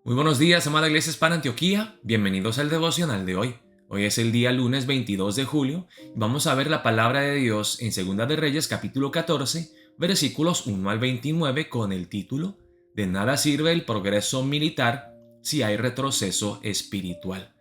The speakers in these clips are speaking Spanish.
Muy buenos días, amada Iglesia Hispana Antioquía. Bienvenidos al devocional de hoy. Hoy es el día lunes 22 de julio. Vamos a ver la palabra de Dios en Segunda de Reyes, capítulo 14, versículos 1 al 29, con el título "De nada sirve el progreso militar si hay retroceso espiritual".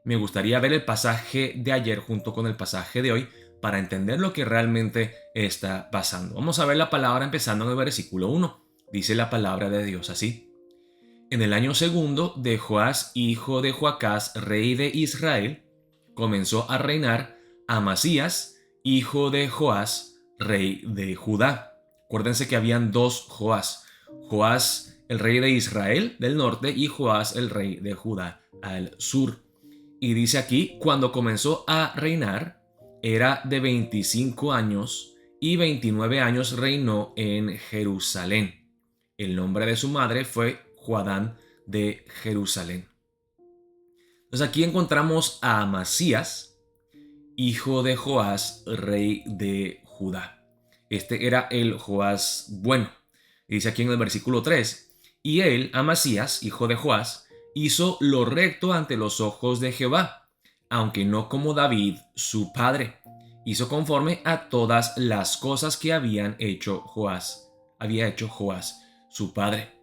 Me gustaría ver el pasaje de ayer junto con el pasaje de hoy para entender lo que realmente está pasando. Vamos a ver la palabra empezando en el versículo 1. Dice la palabra de Dios así: En el año segundo de Joás, hijo de Joacás, rey de Israel, comenzó a reinar Amasías, hijo de Joás, rey de Judá. Acuérdense que habían dos Joás: Joás, el rey de Israel del norte, y Joás, el rey de Judá al sur. Y dice aquí, cuando comenzó a reinar, era de 25 años y 29 años reinó en Jerusalén. El nombre de su madre fue Joadán de Jerusalén. Entonces aquí encontramos a Amasías, hijo de Joás, rey de Judá. Este era el Joás bueno. Dice aquí en el versículo 3: Y él, Amasías, hijo de Joás, hizo lo recto ante los ojos de Jehová, aunque no como David, su padre. Hizo conforme a todas las cosas que había hecho Joás, su padre.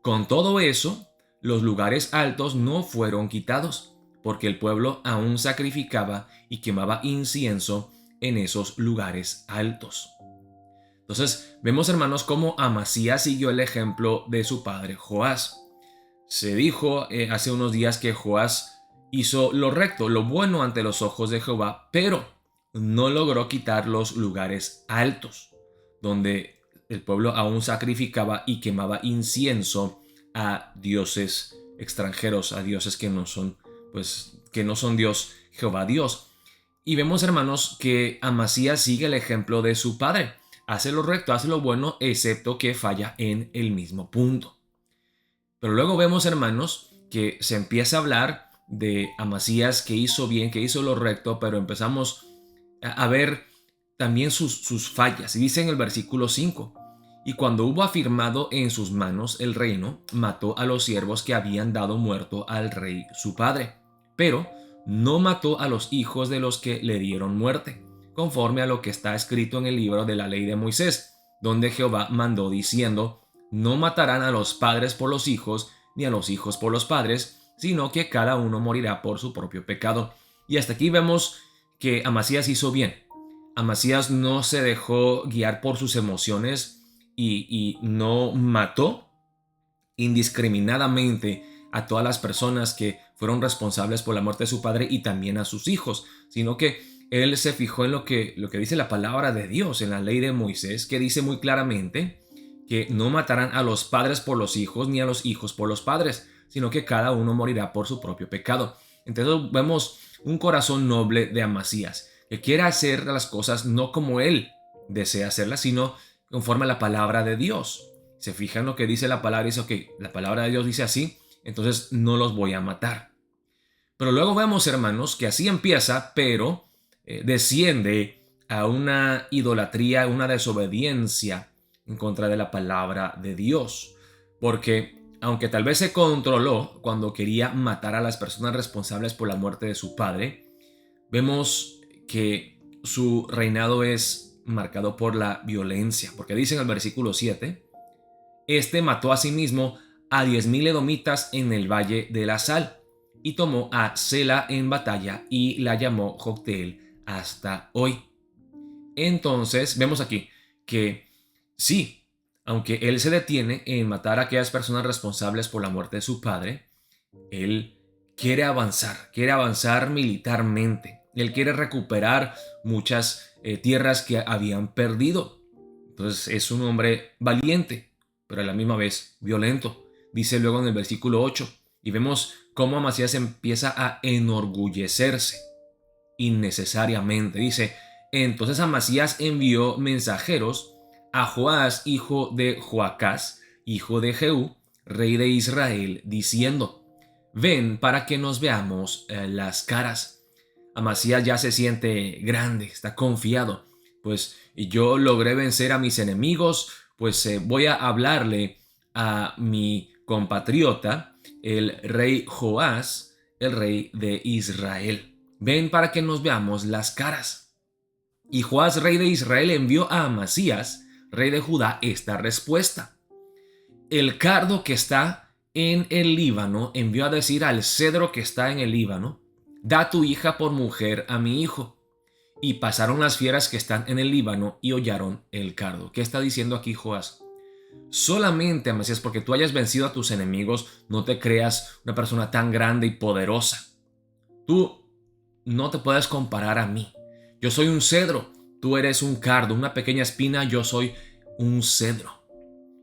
Con todo eso, los lugares altos no fueron quitados, porque el pueblo aún sacrificaba y quemaba incienso en esos lugares altos. Entonces, vemos, hermanos, cómo Amasías siguió el ejemplo de su padre Joás. Se dijo hace unos días que Joás hizo lo recto, lo bueno ante los ojos de Jehová, pero no logró quitar los lugares altos, donde el pueblo aún sacrificaba y quemaba incienso a dioses extranjeros, a dioses que no son, que no son Dios, Jehová Dios. Y vemos, hermanos, que Amasías sigue el ejemplo de su padre. Hace lo recto, hace lo bueno, excepto que falla en el mismo punto. Pero luego vemos, hermanos, que se empieza a hablar de Amasías, que hizo bien, que hizo lo recto, pero empezamos a ver también sus fallas. Y dice en el versículo 5: Y cuando hubo afirmado en sus manos el reino, mató a los siervos que habían dado muerto al rey su padre, pero no mató a los hijos de los que le dieron muerte, conforme a lo que está escrito en el libro de la ley de Moisés, donde Jehová mandó diciendo: No matarán a los padres por los hijos, ni a los hijos por los padres, sino que cada uno morirá por su propio pecado. Y hasta aquí vemos que Amasías hizo bien. Amasías no se dejó guiar por sus emociones y no mató indiscriminadamente a todas las personas que fueron responsables por la muerte de su padre y también a sus hijos, sino que él se fijó en lo que dice la palabra de Dios, en la ley de Moisés, que dice muy claramente que no matarán a los padres por los hijos ni a los hijos por los padres, sino que cada uno morirá por su propio pecado. Entonces vemos un corazón noble de Amasías, que quiere hacer las cosas no como él desea hacerlas, sino conforme a la palabra de Dios. Se fija en lo que dice la palabra y dice: ok, la palabra de Dios dice así, entonces no los voy a matar. Pero luego vemos, hermanos, que así empieza, pero desciende a una idolatría, una desobediencia en contra de la palabra de Dios. Porque aunque tal vez se controló cuando quería matar a las personas responsables por la muerte de su padre, vemos que su reinado es marcado por la violencia, porque dice en el versículo 7: Este mató a sí mismo a 10,000 edomitas en el valle de la Sal, y tomó a Sela en batalla y la llamó Jocteel hasta hoy. Entonces vemos aquí que sí, aunque él se detiene en matar a aquellas personas responsables por la muerte de su padre, él quiere avanzar militarmente. Él quiere recuperar muchas tierras que habían perdido. Entonces es un hombre valiente, pero a la misma vez violento. Dice luego en el versículo 8, y vemos cómo Amasías empieza a enorgullecerse innecesariamente. Dice: Entonces Amasías envió mensajeros a Joás, hijo de Joacás, hijo de Jehú, rey de Israel, diciendo: Ven para que nos veamos las caras. Amasías ya se siente grande, está confiado. Pues yo logré vencer a mis enemigos, pues voy a hablarle a mi compatriota el rey Joás, el rey de Israel. Ven para que nos veamos las caras. Y Joás, rey de Israel, envió a Amasías, rey de Judá, esta respuesta. El cardo que está en el Líbano envió a decir al cedro que está en el Líbano: da tu hija por mujer a mi hijo. Y pasaron las fieras que están en el Líbano y hollaron el cardo. ¿Qué está diciendo aquí Joás? Solamente, Amasías, porque tú hayas vencido a tus enemigos, no te creas una persona tan grande y poderosa. Tú no te puedes comparar a mí. Yo soy un cedro, tú eres un cardo, una pequeña espina, yo soy un cedro.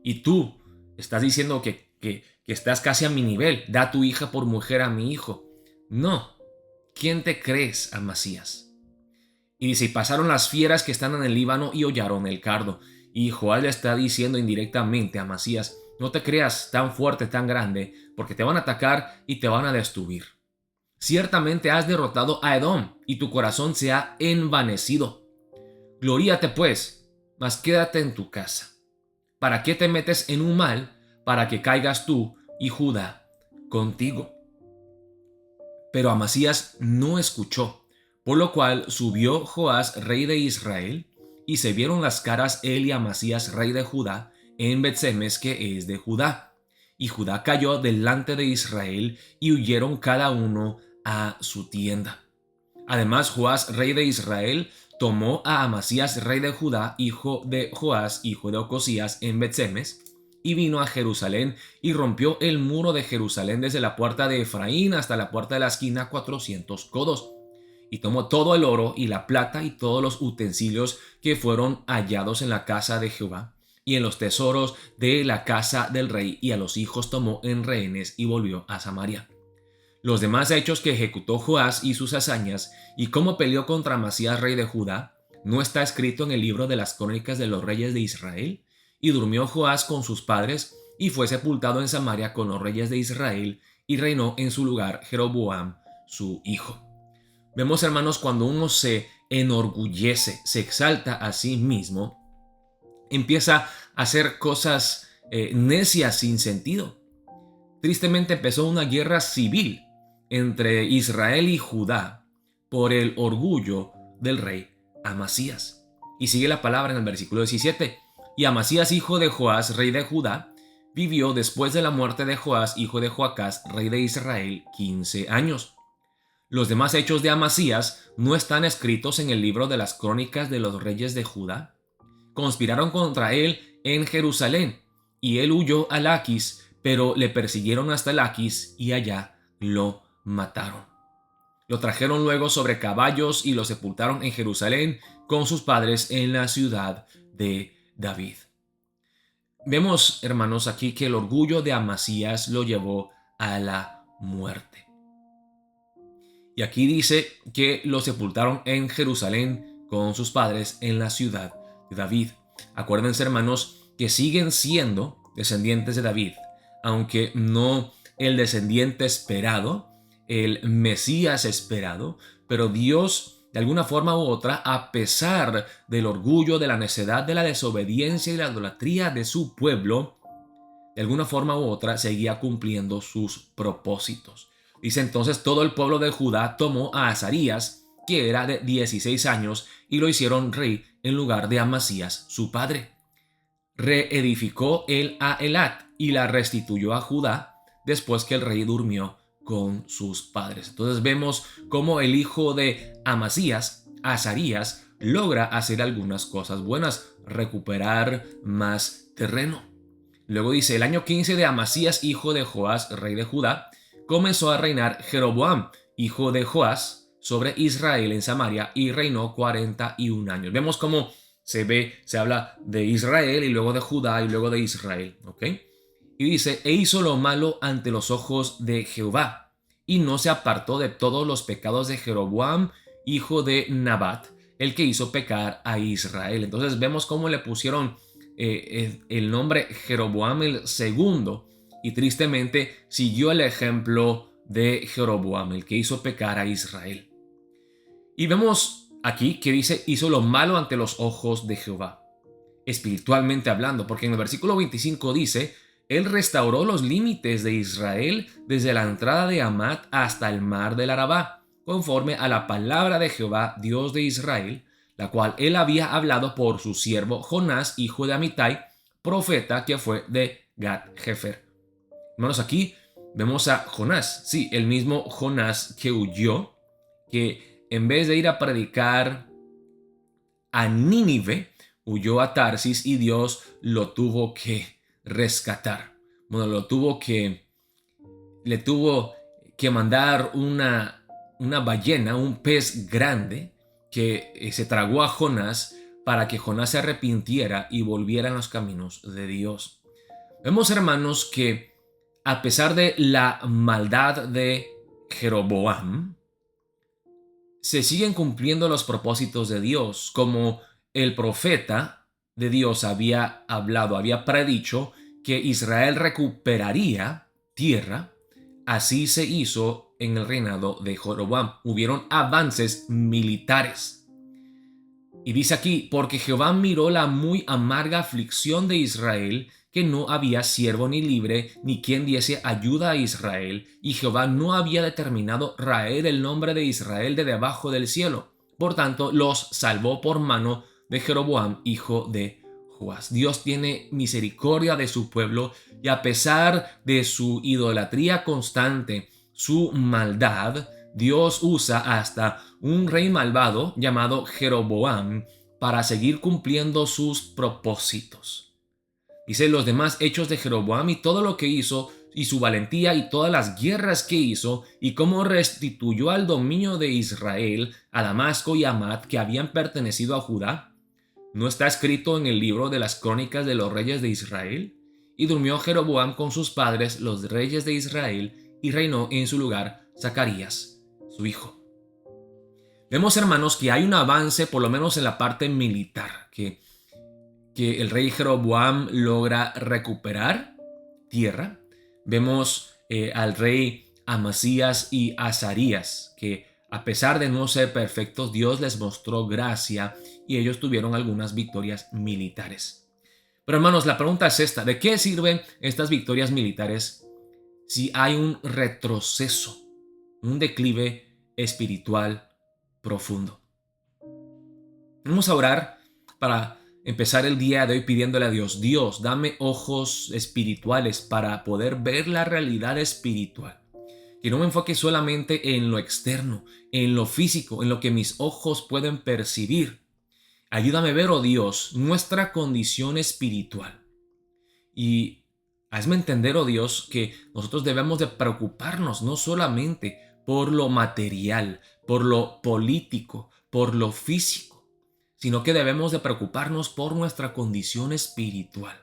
Y tú estás diciendo que estás casi a mi nivel. Da tu hija por mujer a mi hijo. No. ¿Quién te crees, Amasías? Y dice, y pasaron las fieras que están en el Líbano y hollaron el cardo. Y Joás le está diciendo indirectamente a Amasías: no te creas tan fuerte, tan grande, porque te van a atacar y te van a destruir. Ciertamente has derrotado a Edom, y tu corazón se ha envanecido. Gloríate pues, mas quédate en tu casa. ¿Para qué te metes en un mal para que caigas tú y Judá contigo? Pero Amasías no escuchó, por lo cual subió Joás, rey de Israel, y se vieron las caras él y Amasías, rey de Judá, en Bet-Semes, que es de Judá. Y Judá cayó delante de Israel, y huyeron cada uno a su tienda. Además, Joás, rey de Israel, tomó a Amasías, rey de Judá, hijo de Joás, hijo de Ocosías, en Bet-Semes, y vino a Jerusalén, y rompió el muro de Jerusalén desde la puerta de Efraín hasta la puerta de la esquina, 400 codos. Y tomó todo el oro y la plata y todos los utensilios que fueron hallados en la casa de Jehová y en los tesoros de la casa del rey, y a los hijos tomó en rehenes y volvió a Samaria. Los demás hechos que ejecutó Joás y sus hazañas, y cómo peleó contra Amasías, rey de Judá, ¿no está escrito en el libro de las crónicas de los reyes de Israel? Y durmió Joás con sus padres, y fue sepultado en Samaria con los reyes de Israel, y reinó en su lugar Jeroboam, su hijo. Vemos, hermanos, cuando uno se enorgullece, se exalta a sí mismo, empieza a hacer cosas necias sin sentido. Tristemente empezó una guerra civil entre Israel y Judá por el orgullo del rey Amasías. Y sigue la palabra en el versículo 17. Y Amasías, hijo de Joás, rey de Judá, vivió después de la muerte de Joás, hijo de Joacás, rey de Israel, 15 años. Los demás hechos de Amasías no están escritos en el libro de las crónicas de los reyes de Judá. Conspiraron contra él en Jerusalén, y él huyó a Laquis, pero le persiguieron hasta Laquis y allá lo mataron. Lo trajeron luego sobre caballos y lo sepultaron en Jerusalén con sus padres en la ciudad de David. Vemos, hermanos, aquí que el orgullo de Amasías lo llevó a la muerte. Y aquí dice que lo sepultaron en Jerusalén con sus padres en la ciudad de David. Acuérdense, hermanos, que siguen siendo descendientes de David, aunque no el descendiente esperado, el Mesías esperado, pero Dios, de alguna forma u otra, a pesar del orgullo, de la necedad, de la desobediencia y la idolatría de su pueblo, de alguna forma u otra seguía cumpliendo sus propósitos. Dice entonces: todo el pueblo de Judá tomó a Azarías, que era de 16 años, y lo hicieron rey en lugar de Amasías, su padre. Reedificó él a Elat y la restituyó a Judá después que el rey durmió con sus padres. Entonces vemos cómo el hijo de Amasías, Azarías, logra hacer algunas cosas buenas, recuperar más terreno. Luego dice: el año 15 de Amasías, hijo de Joás, rey de Judá, comenzó a reinar Jeroboam, hijo de Joás, sobre Israel en Samaria, y reinó 41 años. Vemos cómo se habla de Israel y luego de Judá y luego de Israel, ¿ok? Y dice: e hizo lo malo ante los ojos de Jehová, y no se apartó de todos los pecados de Jeroboam, hijo de Nabat, el que hizo pecar a Israel. Entonces vemos cómo le pusieron el nombre Jeroboam el segundo, y tristemente siguió el ejemplo de Jeroboam, el que hizo pecar a Israel. Y vemos aquí que dice: hizo lo malo ante los ojos de Jehová, espiritualmente hablando, porque en el versículo 25 dice: Él restauró los límites de Israel desde la entrada de Hamat hasta el mar del Arabá, conforme a la palabra de Jehová, Dios de Israel, la cual él había hablado por su siervo Jonás, hijo de Amitai, profeta que fue de Gat-Hefer. Hermanos, aquí vemos a Jonás, sí, el mismo Jonás que huyó, que en vez de ir a predicar a Nínive, huyó a Tarsis y Dios lo tuvo que rescatar. Bueno, le tuvo que mandar una ballena, un pez grande, que se tragó a Jonás para que Jonás se arrepintiera y volviera en los caminos de Dios. Vemos, hermanos, que a pesar de la maldad de Jeroboam, se siguen cumpliendo los propósitos de Dios, como el profeta de Dios había hablado, había predicho que Israel recuperaría tierra. Así se hizo en el reinado de Jeroboam. Hubieron avances militares. Y dice aquí, porque Jehová miró la muy amarga aflicción de Israel, que no había siervo ni libre, ni quien diese ayuda a Israel, y Jehová no había determinado raer el nombre de Israel de debajo del cielo. Por tanto, los salvó por mano de Jeroboam, hijo de Joás. Dios tiene misericordia de su pueblo, y a pesar de su idolatría constante, su maldad, Dios usa hasta un rey malvado llamado Jeroboam para seguir cumpliendo sus propósitos. Dice los demás hechos de Jeroboam y todo lo que hizo, y su valentía y todas las guerras que hizo, y cómo restituyó al dominio de Israel a Damasco y Hamat, que habían pertenecido a Judá. ¿No está escrito en el libro de las crónicas de los reyes de Israel? Y durmió Jeroboam con sus padres, los reyes de Israel, y reinó en su lugar Zacarías, su hijo. Vemos, hermanos, que hay un avance, por lo menos en la parte militar, que el rey Jeroboam logra recuperar tierra. Vemos al rey Amasías y Azarías, que a pesar de no ser perfectos, Dios les mostró gracia y ellos tuvieron algunas victorias militares. Pero, hermanos, la pregunta es esta: ¿de qué sirven estas victorias militares si hay un retroceso, un declive espiritual profundo? Vamos a orar para empezar el día de hoy pidiéndole a Dios: Dios, dame ojos espirituales para poder ver la realidad espiritual. Que no me enfoque solamente en lo externo, en lo físico, en lo que mis ojos pueden percibir. Ayúdame a ver, oh Dios, nuestra condición espiritual. Y hazme entender, oh Dios, que nosotros debemos de preocuparnos no solamente por lo material, por lo político, por lo físico, sino que debemos de preocuparnos por nuestra condición espiritual.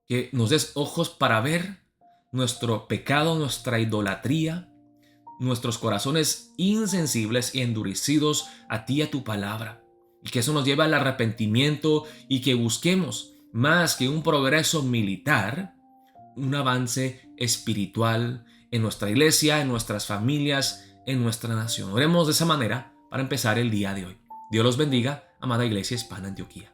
Que nos des ojos para ver nuestro pecado, nuestra idolatría, nuestros corazones insensibles y endurecidos a ti y a tu palabra. Y que eso nos lleve al arrepentimiento y que busquemos, más que un progreso militar, un avance espiritual en nuestra iglesia, en nuestras familias, en nuestra nación. Oremos de esa manera para empezar el día de hoy. Dios los bendiga, amada Iglesia Hispana Antioquía.